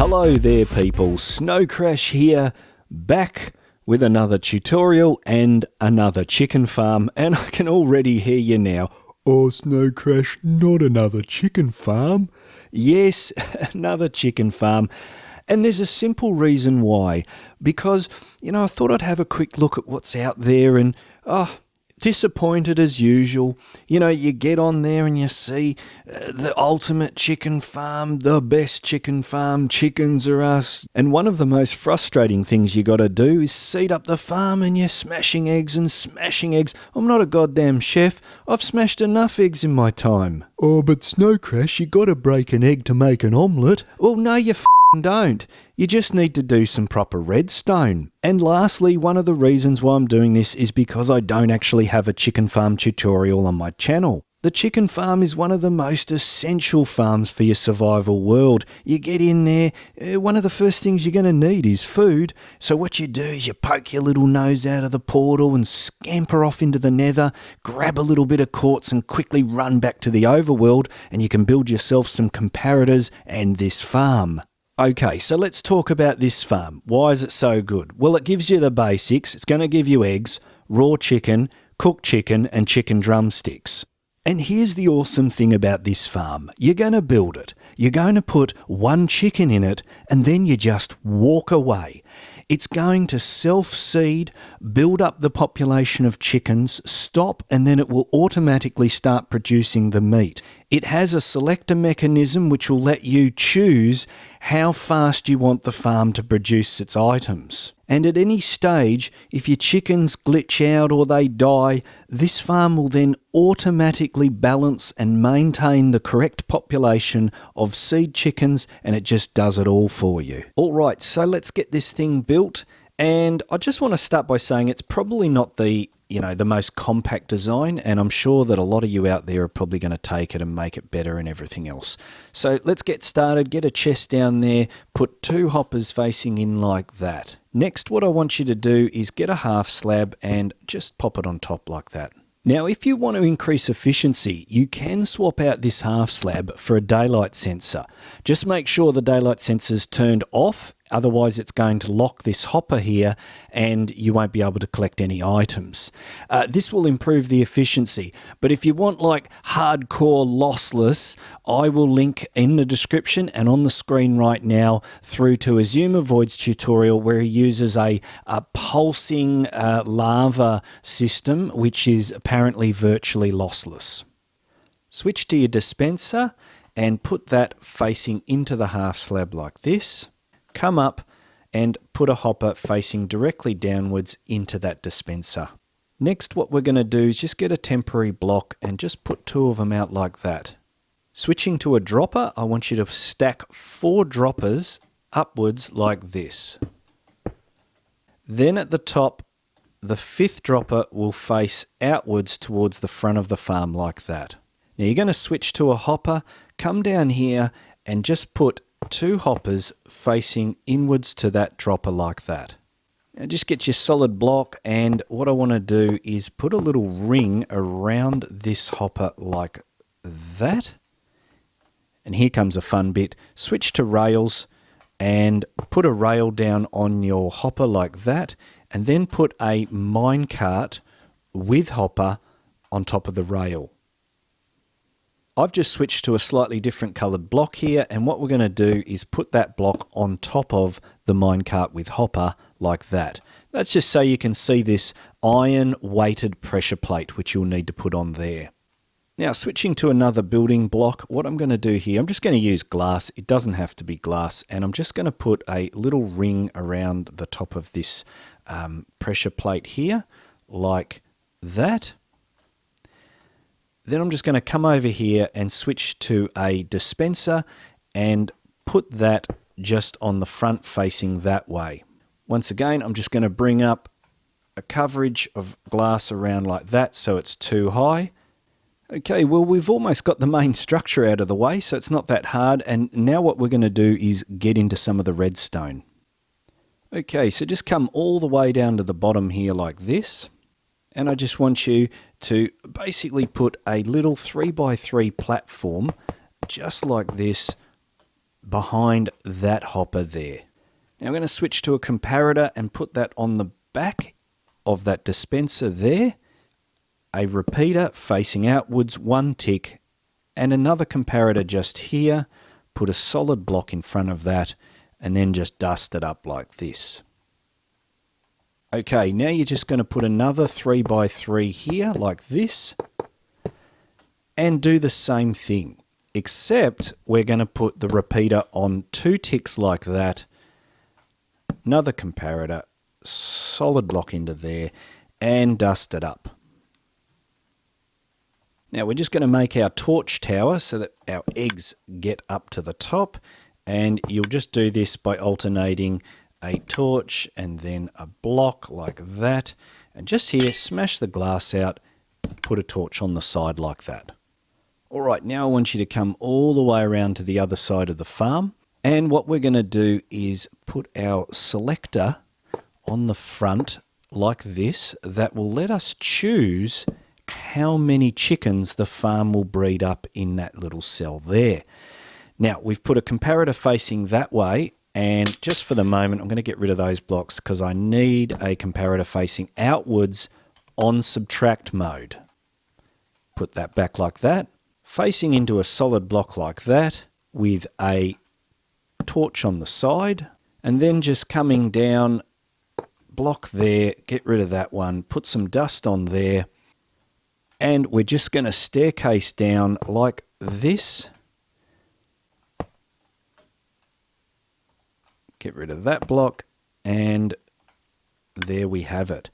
Hello there people, Snocrash here, back with another tutorial and another chicken farm, and I can already hear you now. Oh, Snocrash, not another chicken farm. Yes, another chicken farm. And there's a simple reason why. Because, I thought I'd have a quick look at what's out there and, disappointed as usual. You get on there and you see the ultimate chicken farm, the best chicken farm, chickens are us. And one of the most frustrating things you got to do is seed up the farm and you're smashing eggs and smashing eggs. I'm not a goddamn chef. I've smashed enough eggs in my time. Oh, but Snocrash, you got to break an egg to make an omelette. Well, no, you don't. You just need to do some proper redstone. And lastly, one of the reasons why I'm doing this is because I don't actually have a chicken farm tutorial on my channel. The chicken farm is one of the most essential farms for your survival world. You get in there, one of the first things you're going to need is food. So what you do is you poke your little nose out of the portal and scamper off into the nether, grab a little bit of quartz and quickly run back to the overworld, and you can build yourself some comparators and this farm. Okay, so let's talk about this farm. Why is it so good? Well, it gives you the basics. It's going to give you eggs, raw chicken, cooked chicken, and chicken drumsticks. And here's the awesome thing about this farm. You're going to build it. You're going to put one chicken in it, and then you just walk away. It's going to self-seed, build up the population of chickens, stop, and then it will automatically start producing the meat. It has a selector mechanism which will let you choose how fast you want the farm to produce its items. And at any stage, if your chickens glitch out or they die, this farm will then automatically balance and maintain the correct population of seed chickens, and it just does it all for you. Alright, so let's get this thing built, and I just want to start by saying it's probably not the most compact design, and I'm sure that a lot of you out there are probably going to take it and make it better and everything else. So let's get started, get a chest down there, put two hoppers facing in like that. Next, what I want you to do is get a half slab and just pop it on top like that. Now, if you want to increase efficiency, you can swap out this half slab for a daylight sensor. Just make sure the daylight sensor's turned off, otherwise it's going to lock this hopper here and you won't be able to collect any items. This will improve the efficiency, but if you want like hardcore lossless, I will link in the description and on the screen right now through to Azuma Void's tutorial where he uses a pulsing lava system which is apparently virtually lossless. Switch to your dispenser and put that facing into the half slab like this. Come up and put a hopper facing directly downwards into that dispenser. Next, what we're going to do is just get a temporary block and just put two of them out like that. Switching to a dropper, I want you to stack 4 droppers upwards like this. Then at the top, the 5th dropper will face outwards towards the front of the farm like that. Now you're going to switch to a hopper, come down here and just put 2 hoppers facing inwards to that dropper like that. Now just get your solid block, and what I want to do is put a little ring around this hopper like that. And here comes a fun bit. Switch to rails and put a rail down on your hopper like that, and then put a minecart with hopper on top of the rail. I've just switched to a slightly different coloured block here, and what we're going to do is put that block on top of the minecart with hopper like that. That's just so you can see this iron weighted pressure plate which you'll need to put on there. Now switching to another building block, what I'm going to do here, I'm just going to use glass. It doesn't have to be glass, and I'm just going to put a little ring around the top of this pressure plate here like that. Then I'm just going to come over here and switch to a dispenser and put that just on the front facing that way. Once again, I'm just going to bring up a coverage of glass around like that so it's too high. Okay, well we've almost got the main structure out of the way, so it's not that hard, and now what we're going to do is get into some of the redstone. Okay, so just come all the way down to the bottom here like this. And I just want you to basically put a little 3x3 platform just like this behind that hopper there. Now I'm going to switch to a comparator and put that on the back of that dispenser there. A repeater facing outwards, 1 tick, and another comparator just here. Put a solid block in front of that and then just dust it up like this. Okay, now you're just going to put another 3x3 here like this and do the same thing, except we're going to put the repeater on 2 ticks like that, another comparator, solid block into there, and dust it up. Now we're just going to make our torch tower so that our eggs get up to the top, and you'll just do this by alternating a torch and then a block like that, and just here smash the glass out, put a torch on the side like that. Alright, now I want you to come all the way around to the other side of the farm, and what we're going to do is put our selector on the front like this. That will let us choose how many chickens the farm will breed up in that little cell there. Now we've put a comparator facing that way, and just for the moment I'm going to get rid of those blocks because I need a comparator facing outwards on subtract mode. Put that back like that, facing into a solid block like that with a torch on the side, and then just coming down, block there, get rid of that one, put some dust on there, and we're just going to staircase down like this. Get rid of that block, and there we have it.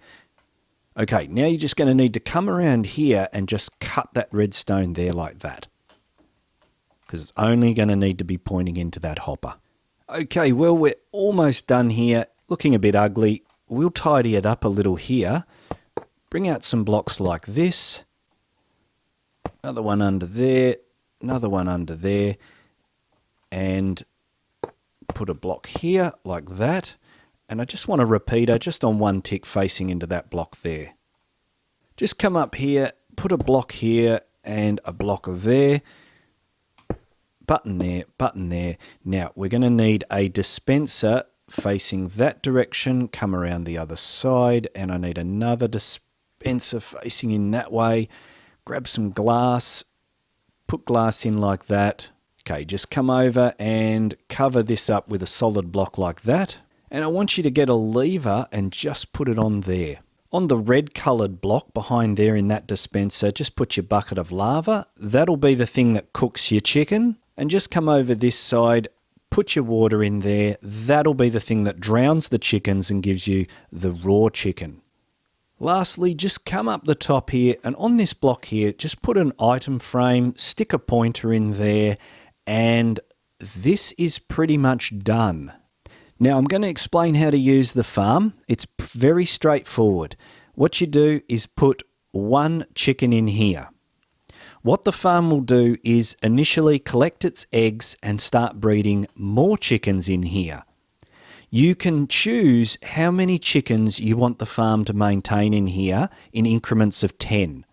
Okay, now you're just going to need to come around here and just cut that redstone there like that, because it's only going to need to be pointing into that hopper. Okay, well, we're almost done here. Looking a bit ugly. We'll tidy it up a little here. Bring out some blocks like this. Another one under there, another one under there, and put a block here like that. And I just want a repeater just on 1 tick facing into that block there. Just come up here, put a block here and a block there. Button there, button there. Now we're going to need a dispenser facing that direction, come around the other side, and I need another dispenser facing in that way. Grab some glass, put glass in like that. Okay, just come over and cover this up with a solid block like that. And I want you to get a lever and just put it on there. On the red coloured block behind there in that dispenser, just put your bucket of lava. That'll be the thing that cooks your chicken. And just come over this side, put your water in there. That'll be the thing that drowns the chickens and gives you the raw chicken. Lastly, just come up the top here, and on this block here, just put an item frame, stick a pointer in there, and this is pretty much done. Now I'm going to explain how to use the farm. It's very straightforward. What you do is put 1 chicken in here. What the farm will do is initially collect its eggs and start breeding more chickens in here. You can choose how many chickens you want the farm to maintain in here in increments of 10.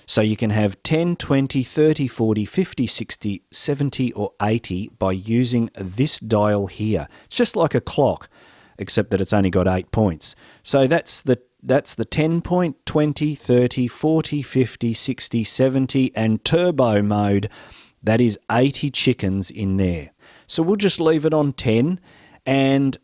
So you can have 10, 20, 30, 40, 50, 60, 70 or 80 by using this dial here. It's just like a clock, except that it's only got 8 points. So that's the 10 point, 20, 30, 40, 50, 60, 70 and turbo mode. That is 80 chickens in there. So we'll just leave it on 10, and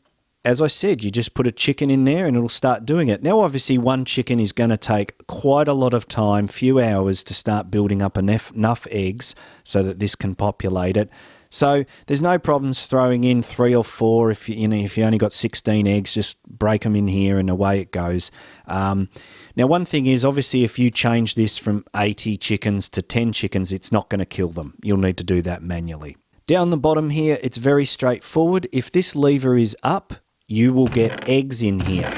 as I said, you just put a chicken in there and it'll start doing it. Now, obviously, 1 chicken is going to take quite a lot of time, few hours to start building up enough eggs so that this can populate it. So there's no problems throwing in 3 or 4. If you only got 16 eggs, just break them in here and away it goes. Now, one thing is, obviously, if you change this from 80 chickens to 10 chickens, it's not going to kill them. You'll need to do that manually. Down the bottom here, it's very straightforward. If this lever is up, you will get eggs in here.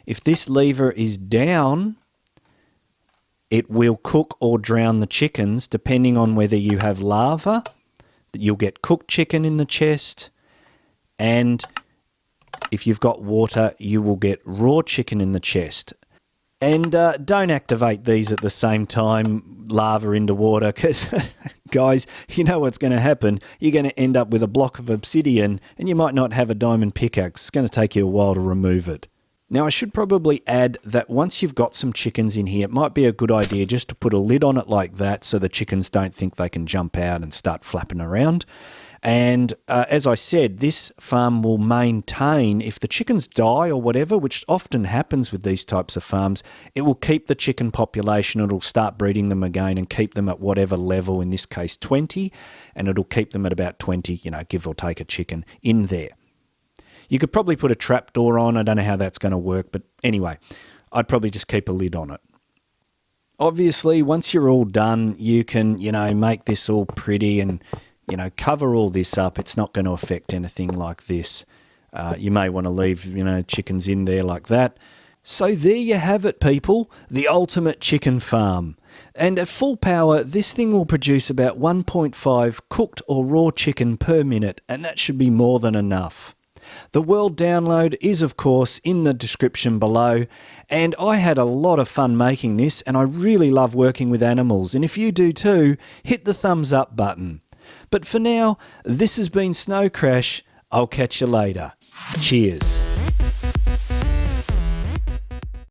If this lever is down, it will cook or drown the chickens depending on whether you have lava. You'll get cooked chicken in the chest, and if you've got water, you will get raw chicken in the chest. And don't activate these at the same time, lava into water, because guys, you know what's going to happen. You're going to end up with a block of obsidian and you might not have a diamond pickaxe. It's going to take you a while to remove it. Now, I should probably add that once you've got some chickens in here, it might be a good idea just to put a lid on it like that so the chickens don't think they can jump out and start flapping around. And as I said, this farm will maintain, if the chickens die or whatever, which often happens with these types of farms, it will keep the chicken population. It'll start breeding them again and keep them at whatever level, in this case 20, and it'll keep them at about 20, give or take a chicken in there. You could probably put a trapdoor on. I don't know how that's going to work, but anyway, I'd probably just keep a lid on it. Obviously, once you're all done, you can, make this all pretty and, cover all this up. It's not going to affect anything like this. You may want to leave, chickens in there like that. So there you have it, people, the ultimate chicken farm. And at full power, this thing will produce about 1.5 cooked or raw chicken per minute, and that should be more than enough. The world download is, of course, in the description below, and I had a lot of fun making this, and I really love working with animals, and if you do too, hit the thumbs up button. But for now, this has been Snocrash. I'll catch you later. Cheers.